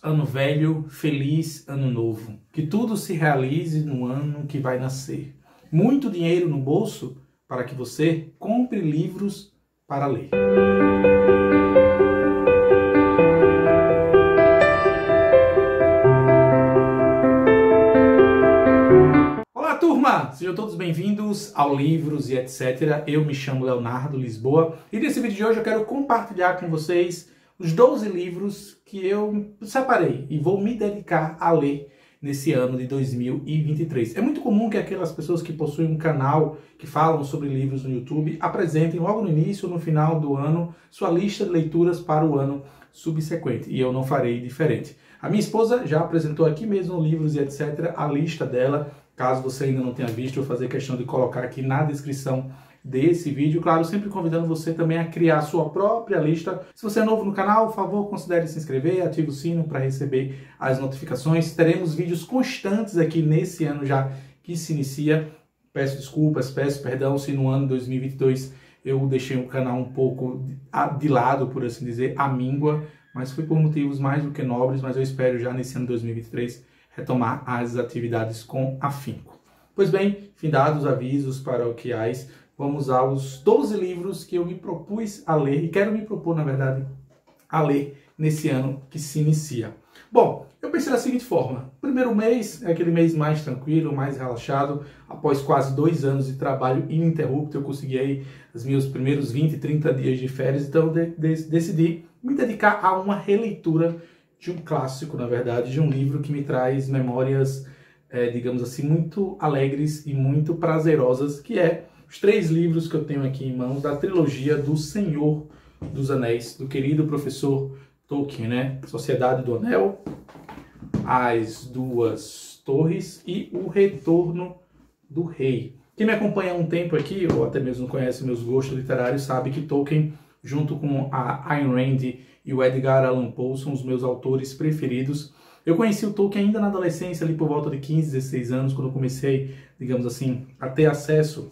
ano velho, feliz ano novo. Que tudo se realize no ano que vai nascer. Muito dinheiro no bolso para que você compre livros para ler. Olá, turma! Sejam todos bem-vindos ao Livros e etc. Eu me chamo Leonardo Lisboa e nesse vídeo de hoje eu quero compartilhar com vocês os 12 livros que eu separei e vou me dedicar a ler nesse ano de 2023. É muito comum que aquelas pessoas que possuem um canal que falam sobre livros no YouTube apresentem logo no início ou no final do ano sua lista de leituras para o ano subsequente, e eu não farei diferente. A minha esposa já apresentou aqui mesmo no Livros e etc. a lista dela. Caso você ainda não tenha visto, eu vou fazer questão de colocar aqui na descrição desse vídeo. Claro, sempre convidando você também a criar a sua própria lista. Se você é novo no canal, por favor, considere se inscrever, ative o sino para receber as notificações. Teremos vídeos constantes aqui nesse ano já que se inicia. Peço desculpas, peço perdão se no ano 2022 eu deixei o canal um pouco de lado, por assim dizer, à míngua, mas foi por motivos mais do que nobres, mas eu espero já nesse ano 2023 retomar as atividades com afinco. Pois bem, findados os avisos paroquiais, vamos aos 12 livros que eu me propus a ler, e quero me propor, na verdade, a ler nesse ano que se inicia. Bom, eu pensei da seguinte forma: primeiro mês é aquele mês mais tranquilo, mais relaxado. Após quase 2 anos de trabalho ininterrupto, eu consegui aí os meus primeiros 20, 30 dias de férias, então decidi me dedicar a uma releitura de um clássico, na verdade, de um livro que me traz memórias, digamos assim, muito alegres e muito prazerosas, que é os 3 livros que eu tenho aqui em mãos da trilogia do Senhor dos Anéis, do querido professor Tolkien, né? Sociedade do Anel, As Duas Torres e O Retorno do Rei. Quem me acompanha há um tempo aqui, ou até mesmo conhece meus gostos literários, sabe que Tolkien, junto com a Ayn Rand e o Edgar Allan Poe, são os meus autores preferidos. Eu conheci o Tolkien ainda na adolescência, ali por volta de 15, 16 anos, quando eu comecei, digamos assim, a ter acesso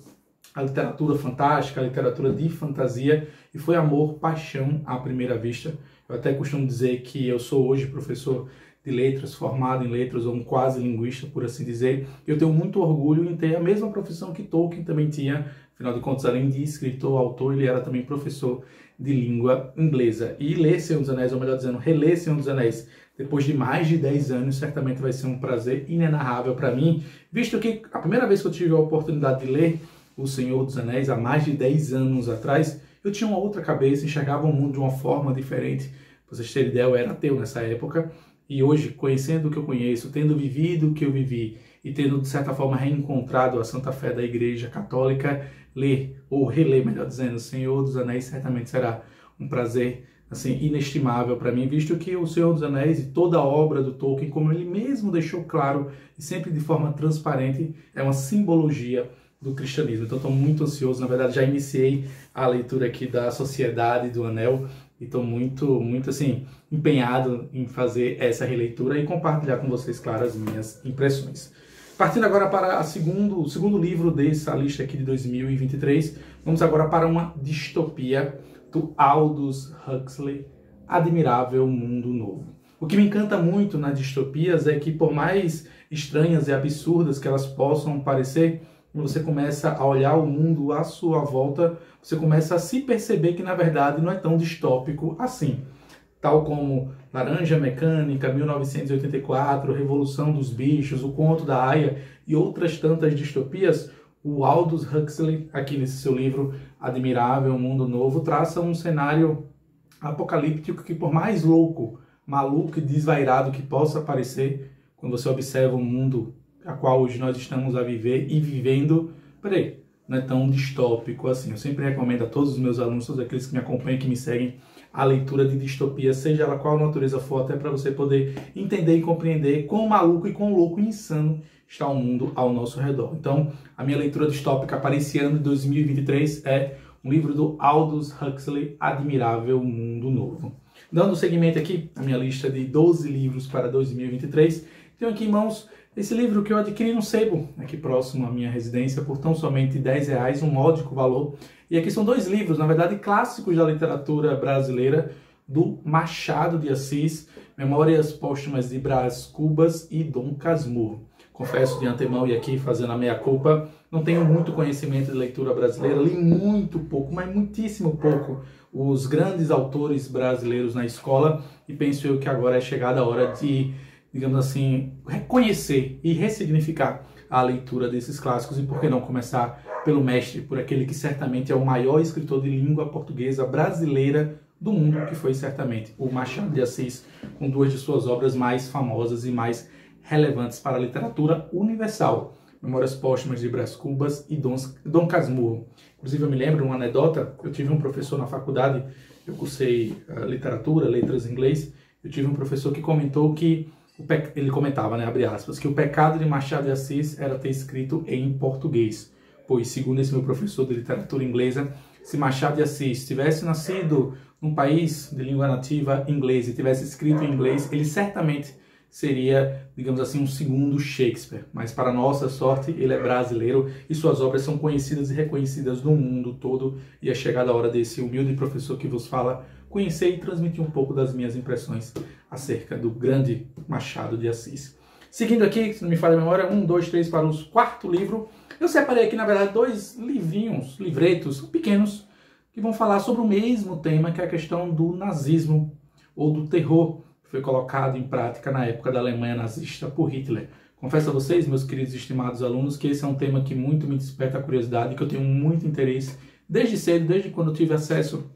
à literatura fantástica, à literatura de fantasia, e foi amor, paixão à primeira vista. Eu até costumo dizer que eu sou hoje professor de letras, formado em letras, ou um quase linguista, por assim dizer. Eu tenho muito orgulho em ter a mesma profissão que Tolkien também tinha. Afinal de contas, além de escritor, autor, ele era também professor de língua inglesa. E ler Senhor dos Anéis, ou melhor dizendo, reler Senhor dos Anéis, depois de mais de 10 anos, certamente vai ser um prazer inenarrável para mim, visto que a primeira vez que eu tive a oportunidade de ler O Senhor dos Anéis, há mais de 10 anos atrás, eu tinha uma outra cabeça, enxergava o mundo de uma forma diferente. Pra vocês terem ideia, eu era ateu nessa época, e hoje, conhecendo o que eu conheço, tendo vivido o que eu vivi, e tendo, de certa forma, reencontrado a Santa Fé da Igreja Católica, ler, ou reler, melhor dizendo, O Senhor dos Anéis certamente será um prazer assim, inestimável para mim, visto que O Senhor dos Anéis e toda a obra do Tolkien, como ele mesmo deixou claro, e sempre de forma transparente, é uma simbologia do cristianismo. Então estou muito ansioso, na verdade já iniciei a leitura aqui da Sociedade do Anel, e estou muito assim, empenhado em fazer essa releitura e compartilhar com vocês, claro, as minhas impressões. Partindo agora para o segundo livro dessa lista aqui de 2023, vamos agora para uma distopia do Aldous Huxley, Admirável Mundo Novo. O que me encanta muito nas distopias é que, por mais estranhas e absurdas que elas possam parecer, quando você começa a olhar o mundo à sua volta, você começa a se perceber que, na verdade, não é tão distópico assim. Tal como Laranja Mecânica, 1984, Revolução dos Bichos, O Conto da Aia e outras tantas distopias, o Aldous Huxley, aqui nesse seu livro Admirável Mundo Novo, traça um cenário apocalíptico que, por mais louco, maluco e desvairado que possa parecer, quando você observa o mundo a qual hoje nós estamos a viver e vivendo, não é tão distópico assim. Eu sempre recomendo a todos os meus alunos, todos aqueles que me acompanham, que me seguem, a leitura de distopia, seja ela qual natureza for, até para você poder entender e compreender quão maluco e quão louco e insano está o mundo ao nosso redor. Então, a minha leitura distópica para esse ano de 2023 é um livro do Aldous Huxley, Admirável Mundo Novo. Dando seguimento aqui à minha lista de 12 livros para 2023, tenho aqui em mãos esse livro que eu adquiri no sebo, aqui próximo à minha residência, por tão somente R$10, um módico valor. E aqui são 2 livros, na verdade, clássicos da literatura brasileira, do Machado de Assis, Memórias Póstumas de Brás Cubas e Dom Casmurro. Confesso de antemão e aqui fazendo a meia-culpa, não tenho muito conhecimento de leitura brasileira, li muito pouco, mas muitíssimo pouco, os grandes autores brasileiros na escola, e penso eu que agora é chegada a hora de, digamos assim, reconhecer e ressignificar a leitura desses clássicos, e por que não começar pelo mestre, por aquele que certamente é o maior escritor de língua portuguesa brasileira do mundo, que foi certamente o Machado de Assis, com duas de suas obras mais famosas e mais relevantes para a literatura universal, Memórias Póstumas de Brás Cubas e Dom Casmurro. Inclusive, eu me lembro uma anedota, eu tive um professor na faculdade, eu cursei literatura, letras em inglês, eu tive um professor que comentou que, ele comentava, né, abre aspas, que o pecado de Machado de Assis era ter escrito em português, pois, segundo esse meu professor de literatura inglesa, se Machado de Assis tivesse nascido num país de língua nativa inglesa e tivesse escrito em inglês, ele certamente seria, digamos assim, um segundo Shakespeare. Mas, para nossa sorte, ele é brasileiro e suas obras são conhecidas e reconhecidas no mundo todo. E é chegada a hora desse humilde professor que vos fala conhecer e transmitir um pouco das minhas impressões acerca do grande Machado de Assis. Seguindo aqui, se não me falha a memória, 1, 2, 3 para o quarto livro. Eu separei aqui, na verdade, dois livretos pequenos, que vão falar sobre o mesmo tema, que é a questão do nazismo ou do terror que foi colocado em prática na época da Alemanha nazista por Hitler. Confesso a vocês, meus queridos e estimados alunos, que esse é um tema que muito me desperta a curiosidade, que eu tenho muito interesse desde cedo, desde quando eu tive acesso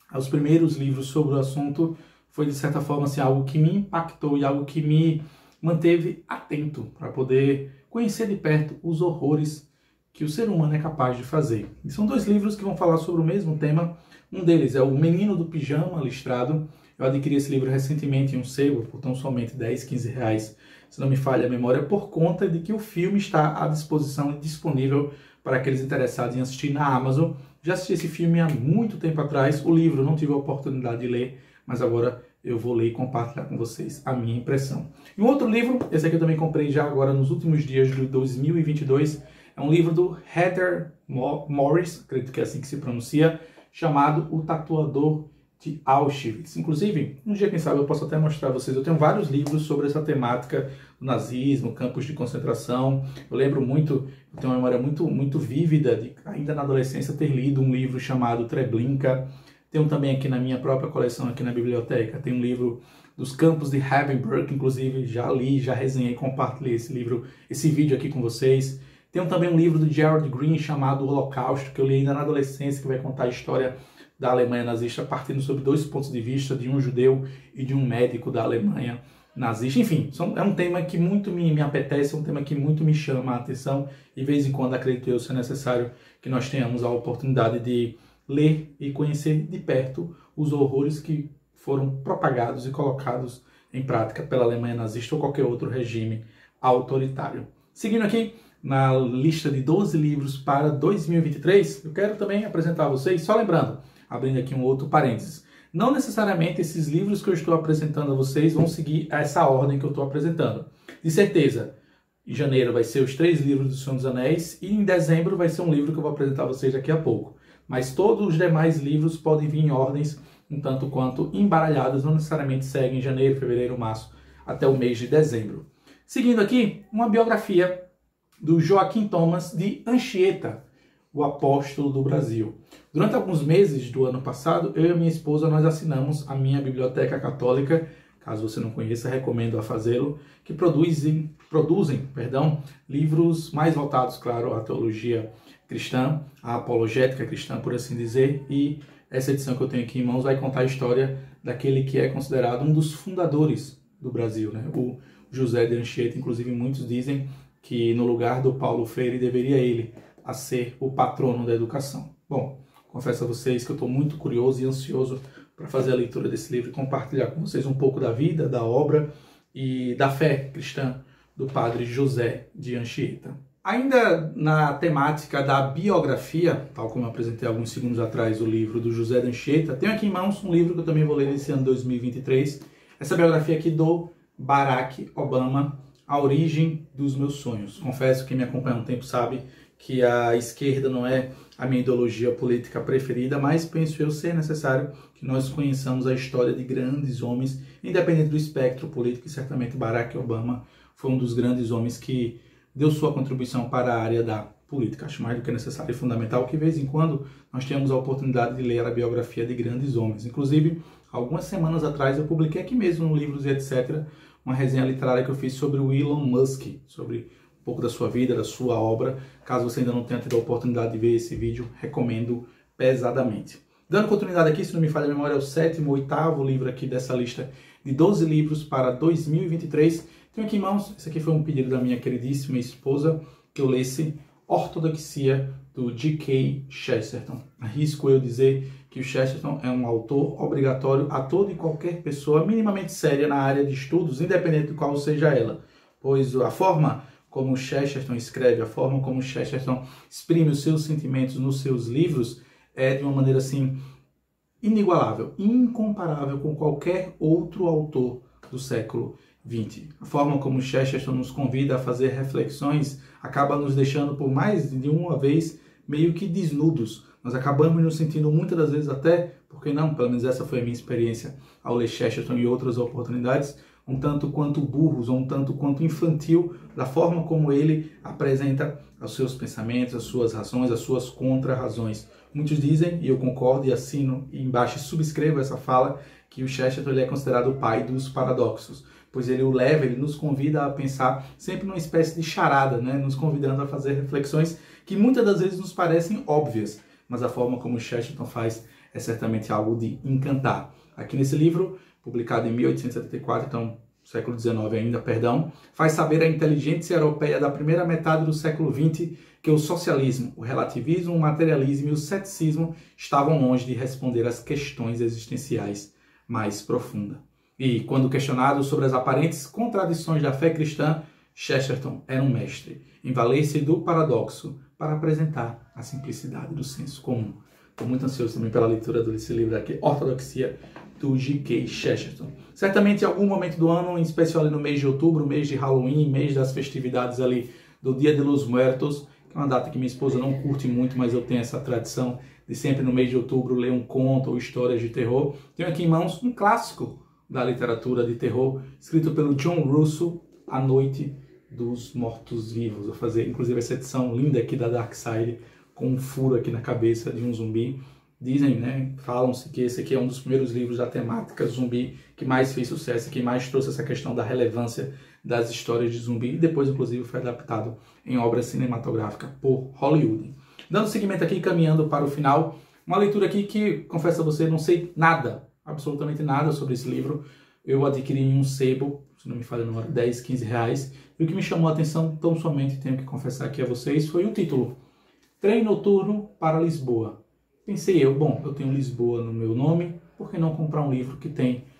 aos primeiros livros sobre o assunto. Foi, de certa forma, assim, algo que me impactou e algo que me manteve atento para poder conhecer de perto os horrores que o ser humano é capaz de fazer. E são dois livros que vão falar sobre o mesmo tema. Um deles é O Menino do Pijama Listrado. Eu adquiri esse livro recentemente em um sebo por tão somente 10, 15 reais, se não me falha a memória, por conta de que o filme está à disposição e disponível para aqueles interessados em assistir na Amazon. Já assisti esse filme há muito tempo atrás, o livro não tive a oportunidade de ler, mas agora eu vou ler e compartilhar com vocês a minha impressão. E um outro livro, esse aqui eu também comprei já agora nos últimos dias de 2022, é um livro do Heather Morris, acredito que é assim que se pronuncia, chamado O Tatuador de Auschwitz. Inclusive, um dia, quem sabe, eu posso até mostrar a vocês. Eu tenho vários livros sobre essa temática do nazismo, campos de concentração. Eu lembro muito, eu tenho uma memória muito vívida de, ainda na adolescência, ter lido um livro chamado Treblinka. Tenho também aqui na minha própria coleção, aqui na biblioteca, tem um livro dos campos de Ravensbrück, inclusive já li, já resenhei, compartilhei esse livro, esse vídeo aqui com vocês. Tem também um livro do Gerald Green chamado O Holocausto, que eu li ainda na adolescência, que vai contar a história da Alemanha nazista, partindo sobre dois pontos de vista, de um judeu e de um médico da Alemanha nazista. Enfim, é um tema que muito me apetece, é um tema que muito me chama a atenção, e de vez em quando acredito eu ser necessário que nós tenhamos a oportunidade de ler e conhecer de perto os horrores que foram propagados e colocados em prática pela Alemanha nazista ou qualquer outro regime autoritário. Seguindo aqui, na lista de 12 livros para 2023, eu quero também apresentar a vocês, só lembrando, abrindo aqui um outro parênteses, não necessariamente esses livros que eu estou apresentando a vocês vão seguir essa ordem que eu estou apresentando. De certeza, em janeiro vai ser os 3 livros do Senhor dos Anéis, e em dezembro vai ser um livro que eu vou apresentar a vocês daqui a pouco. Mas todos os demais livros podem vir em ordens um tanto quanto embaralhadas, não necessariamente seguem janeiro, fevereiro, março, até o mês de dezembro. Seguindo aqui, uma biografia do Joaquim Thomas de Anchieta, o apóstolo do Brasil. Durante alguns meses do ano passado, eu e a minha esposa, nós assinamos a minha biblioteca católica. Caso você não conheça, recomendo a fazê-lo, que produzem livros mais voltados, claro, à teologia cristã, à apologética cristã, por assim dizer, e essa edição que eu tenho aqui em mãos vai contar a história daquele que é considerado um dos fundadores do Brasil, né? O José de Anchieta. Inclusive, muitos dizem que no lugar do Paulo Freire deveria ele a ser o patrono da educação. Bom, confesso a vocês que eu estou muito curioso e ansioso para fazer a leitura desse livro e compartilhar com vocês um pouco da vida, da obra e da fé cristã do padre José de Anchieta. Ainda na temática da biografia, tal como eu apresentei alguns segundos atrás o livro do José de Anchieta, tenho aqui em mãos um livro que eu também vou ler esse ano 2023, essa biografia aqui do Barack Obama, A Origem dos Meus Sonhos. Confesso que quem me acompanha há um tempo sabe que a esquerda não é a minha ideologia política preferida, mas penso eu ser necessário que nós conheçamos a história de grandes homens, independente do espectro político, e certamente Barack Obama foi um dos grandes homens que deu sua contribuição para a área da política. Acho mais do que necessário e fundamental que, de vez em quando, nós tenhamos a oportunidade de ler a biografia de grandes homens. Inclusive, algumas semanas atrás, eu publiquei aqui mesmo no Livros e Etc., uma resenha literária que eu fiz sobre o Elon Musk, sobre um pouco da sua vida, da sua obra. Caso você ainda não tenha tido a oportunidade de ver esse vídeo, recomendo pesadamente. Dando continuidade aqui, se não me falha a memória, é o 7º, 8º livro aqui dessa lista de 12 livros para 2023. Tenho aqui em mãos, esse aqui foi um pedido da minha queridíssima esposa, que eu lesse Ortodoxia, do G.K. Chesterton. Arrisco eu dizer que o Chesterton é um autor obrigatório a toda e qualquer pessoa minimamente séria na área de estudos, independente de qual seja ela, pois a forma como Chesterton escreve, a forma como Chesterton exprime os seus sentimentos nos seus livros é de uma maneira assim inigualável, incomparável com qualquer outro autor do século XX. A forma como Chesterton nos convida a fazer reflexões acaba nos deixando por mais de uma vez meio que desnudos. Nós acabamos nos sentindo muitas das vezes até, porque não, pelo menos essa foi a minha experiência ao ler Chesterton e outras oportunidades, um tanto quanto burros, ou um tanto quanto infantil, da forma como ele apresenta os seus pensamentos, as suas razões, as suas contra-razões. Muitos dizem, e eu concordo e assino e embaixo subscrevo essa fala, que o Chesterton ele é considerado o pai dos paradoxos, pois ele nos convida a pensar sempre numa espécie de charada, né? Nos convidando a fazer reflexões que muitas das vezes nos parecem óbvias, mas a forma como o Chesterton faz é certamente algo de encantar. Aqui nesse livro, publicado em 1874, então século XIX ainda, perdão, faz saber a inteligência europeia da primeira metade do século XX que o socialismo, o relativismo, o materialismo e o ceticismo estavam longe de responder às questões existenciais mais profundas. E, quando questionado sobre as aparentes contradições da fé cristã, Chesterton era um mestre em valer-se do paradoxo para apresentar a simplicidade do senso comum. Estou muito ansioso também pela leitura desse livro aqui, Ortodoxia, do G.K. Chesterton. Certamente em algum momento do ano, em especial ali no mês de outubro, mês de Halloween, mês das festividades ali do Dia de los Muertos, que é uma data que minha esposa não curte muito, mas eu tenho essa tradição de sempre no mês de outubro ler um conto ou histórias de terror. Tenho aqui em mãos um clássico da literatura de terror, escrito pelo John Russo, A Noite dos Mortos-Vivos. Vou fazer, inclusive, essa edição linda aqui da Dark Side, com um furo aqui na cabeça de um zumbi. Dizem, né, falam-se que esse aqui é um dos primeiros livros da temática zumbi que mais fez sucesso, que mais trouxe essa questão da relevância das histórias de zumbi, e depois, inclusive, foi adaptado em obra cinematográfica por Hollywood. Dando seguimento aqui, caminhando para o final, uma leitura aqui que, confesso a você, não sei nada, absolutamente nada sobre esse livro. Eu adquiri em um sebo, se não me falha a memória, 10, 15 reais. E o que me chamou a atenção, tão somente tenho que confessar aqui a vocês, foi o título. Trem Noturno para Lisboa. Pensei eu, bom, eu tenho Lisboa no meu nome, por que não comprar um livro que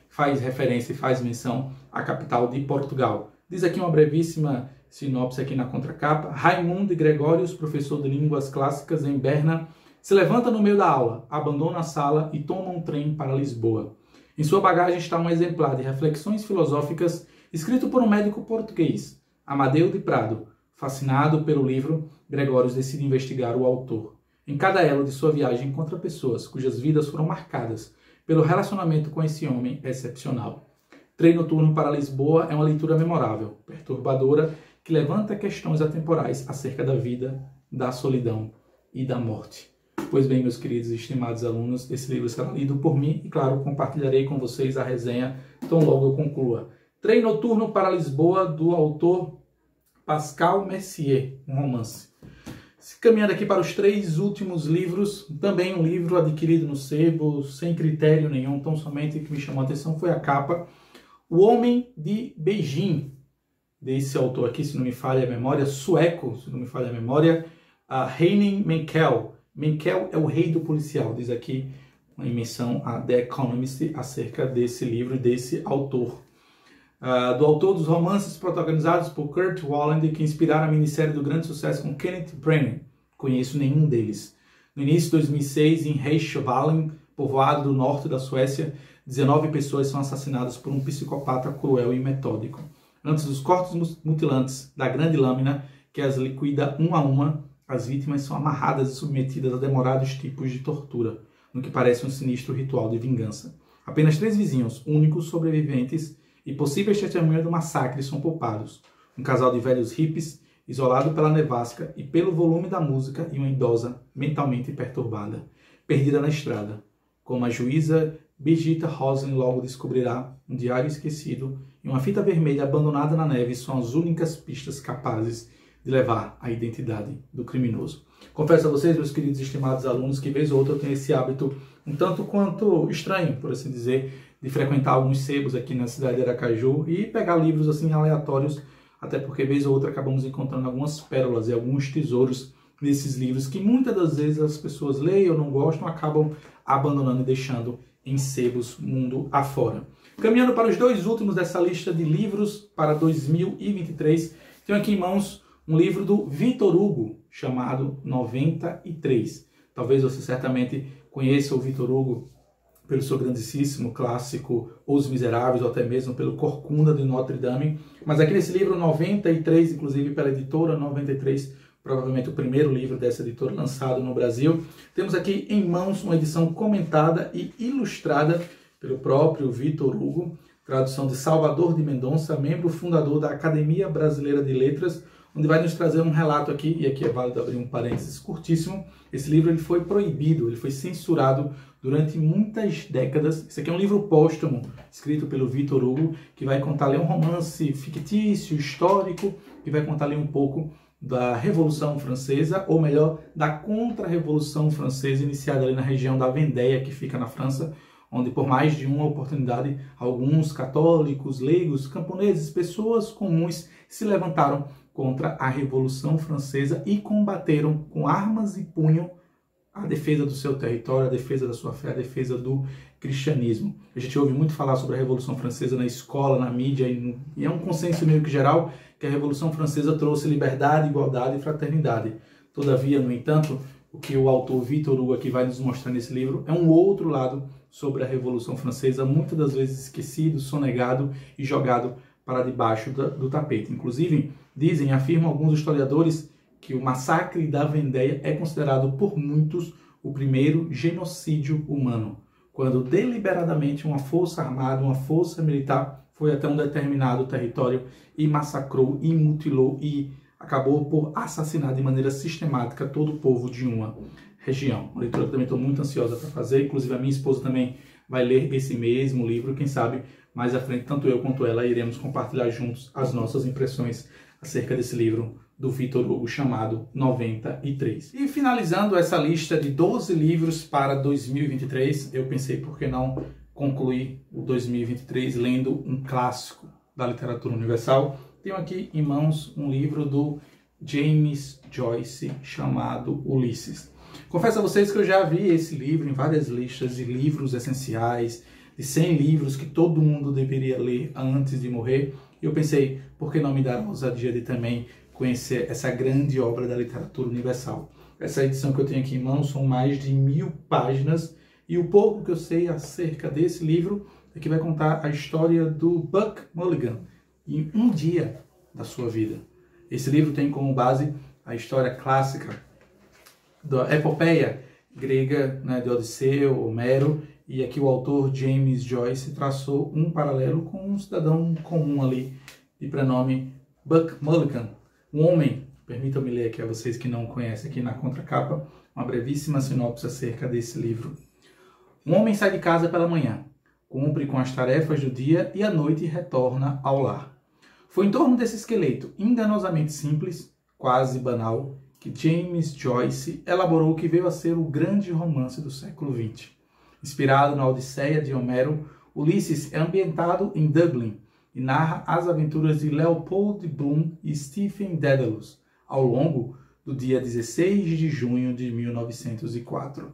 faz referência e faz menção à capital de Portugal? Diz aqui uma brevíssima sinopse aqui na contracapa. Raimundo de Gregórios, professor de línguas clássicas em Berna, se levanta no meio da aula, abandona a sala e toma um trem para Lisboa. Em sua bagagem está um exemplar de Reflexões Filosóficas, escrito por um médico português, Amadeu de Prado. Fascinado pelo livro, Gregórios decide investigar o autor. Em cada elo de sua viagem encontra pessoas cujas vidas foram marcadas pelo relacionamento com esse homem excepcional. Trem Noturno para Lisboa é uma leitura memorável, perturbadora, que levanta questões atemporais acerca da vida, da solidão e da morte. Pois bem, meus queridos e estimados alunos, esse livro será lido por mim e, claro, compartilharei com vocês a resenha tão logo eu conclua. Trem Noturno para Lisboa, do autor Pascal Mercier, um romance. Caminhando aqui para os 3 últimos livros, também um livro adquirido no sebo, sem critério nenhum, tão somente que me chamou a atenção foi a capa. O Homem de Beijing, desse autor aqui, se não me falha a memória, sueco, se não me falha a memória, Henning Mankell. Mankell é o rei do policial, diz aqui uma menção a The Economist acerca desse livro e desse autor. Do autor dos romances protagonizados por Kurt Wallander, que inspiraram a minissérie do grande sucesso com Kenneth Branagh. Conheço nenhum deles. No início de 2006, em Reichsvalen, povoado do norte da Suécia, 19 pessoas são assassinadas por um psicopata cruel e metódico. Antes dos cortes mutilantes da grande lâmina, que as liquida uma a uma, as vítimas são amarradas e submetidas a demorados tipos de tortura, no que parece um sinistro ritual de vingança. Apenas 3 vizinhos, únicos sobreviventes e possíveis testemunhas do massacre, são poupados. Um casal de velhos hippies, isolado pela nevasca e pelo volume da música, e uma idosa mentalmente perturbada, perdida na estrada. Como a juíza Birgitta Roslin logo descobrirá, um diário esquecido e uma fita vermelha abandonada na neve são as únicas pistas capazes de levar à identidade do criminoso. Confesso a vocês, meus queridos e estimados alunos, que vez ou outra eu tenho esse hábito um tanto quanto estranho, por assim dizer, de frequentar alguns sebos aqui na cidade de Aracaju e pegar livros assim aleatórios, até porque vez ou outra acabamos encontrando algumas pérolas e alguns tesouros nesses livros que muitas das vezes as pessoas leem ou não gostam, acabam abandonando e deixando em sebos mundo afora. Caminhando para os 2 últimos dessa lista de livros para 2023, tenho aqui em mãos um livro do Victor Hugo, chamado 93. Talvez você certamente conheça o Victor Hugo pelo seu grandíssimo clássico Os Miseráveis, ou até mesmo pelo Corcunda de Notre Dame. Mas aqui nesse livro 93, inclusive pela editora 93, provavelmente o primeiro livro dessa editora lançado no Brasil, temos aqui em mãos uma edição comentada e ilustrada pelo próprio Victor Hugo, tradução de Salvador de Mendonça, membro fundador da Academia Brasileira de Letras, onde vai nos trazer um relato aqui, e aqui é válido abrir um parênteses curtíssimo. Esse livro ele foi proibido, ele foi censurado durante muitas décadas. Esse aqui é um livro póstumo, escrito pelo Victor Hugo, que vai contar ali um romance fictício, histórico, que vai contar ali um pouco da Revolução Francesa, ou melhor, da Contra-Revolução Francesa, iniciada ali na região da Vendéia, que fica na França, onde por mais de uma oportunidade, alguns católicos, leigos, camponeses, pessoas comuns se levantaram contra a Revolução Francesa e combateram com armas e punho a defesa do seu território, a defesa da sua fé, a defesa do cristianismo. A gente ouve muito falar sobre a Revolução Francesa na escola, na mídia, e é um consenso meio que geral que a Revolução Francesa trouxe liberdade, igualdade e fraternidade. Todavia, no entanto, o que o autor Victor Hugo aqui vai nos mostrar nesse livro é um outro lado sobre a Revolução Francesa, muitas das vezes esquecido, sonegado e jogado para debaixo do tapete. Inclusive, afirmam alguns historiadores que o massacre da Vendéia é considerado por muitos o primeiro genocídio humano, quando deliberadamente uma força armada, uma força militar foi até um determinado território e massacrou e mutilou e acabou por assassinar de maneira sistemática todo o povo de uma região. Uma leitura que eu também estou muito ansiosa para fazer, inclusive a minha esposa também vai ler esse mesmo livro, quem sabe mais à frente, tanto eu quanto ela iremos compartilhar juntos as nossas impressões acerca desse livro do Victor Hugo chamado 93. E finalizando essa lista de 12 livros para 2023, eu pensei por que não concluir o 2023 lendo um clássico da literatura universal. Tenho aqui em mãos um livro do James Joyce chamado Ulisses. Confesso a vocês que eu já vi esse livro em várias listas de livros essenciais, de 100 livros que todo mundo deveria ler antes de morrer. E eu pensei, por que não me dar a ousadia de também conhecer essa grande obra da literatura universal? Essa edição que eu tenho aqui em mãos são mais de 1000 páginas, e o pouco que eu sei acerca desse livro é que vai contar a história do Buck Mulligan em um dia da sua vida. Esse livro tem como base a história clássica da epopeia grega, né, de Odisseu, Homero, e aqui o autor James Joyce traçou um paralelo com um cidadão comum ali, de prenome Buck Mulligan, um homem. Permitam-me ler aqui a vocês que não conhecem, aqui na contracapa, uma brevíssima sinopse acerca desse livro. Um homem sai de casa pela manhã, cumpre com as tarefas do dia e à noite retorna ao lar. Foi em torno desse esqueleto enganosamente simples, quase banal, que James Joyce elaborou o que veio a ser o grande romance do século XX. Inspirado na Odisseia de Homero, Ulisses é ambientado em Dublin e narra as aventuras de Leopold Bloom e Stephen Dedalus ao longo do dia 16 de junho de 1904.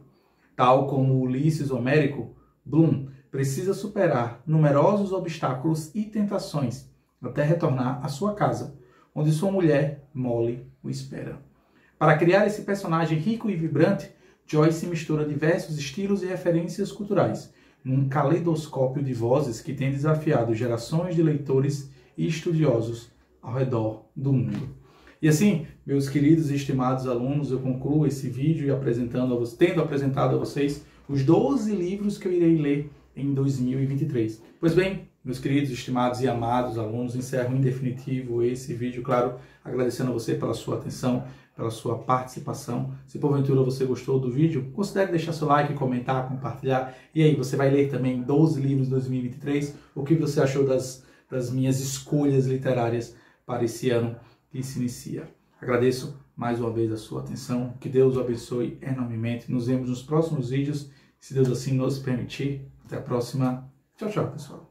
Tal como o Ulisses homérico, Bloom precisa superar numerosos obstáculos e tentações até retornar à sua casa, onde sua mulher, Molly, o espera. Para criar esse personagem rico e vibrante, Joyce mistura diversos estilos e referências culturais, num caleidoscópio de vozes que tem desafiado gerações de leitores e estudiosos ao redor do mundo. E assim, meus queridos e estimados alunos, eu concluo esse vídeo tendo apresentado a vocês os 12 livros que eu irei ler em 2023. Pois bem, meus queridos, estimados e amados alunos, encerro em definitivo esse vídeo, claro, agradecendo a você pela sua atenção, pela sua participação. Se porventura você gostou do vídeo, considere deixar seu like, comentar, compartilhar. E aí, você vai ler também 12 livros de 2023? O que você achou das minhas escolhas literárias para esse ano que se inicia? Agradeço mais uma vez a sua atenção. Que Deus o abençoe enormemente. Nos vemos nos próximos vídeos, se Deus assim nos permitir. Até a próxima. Tchau, tchau, pessoal.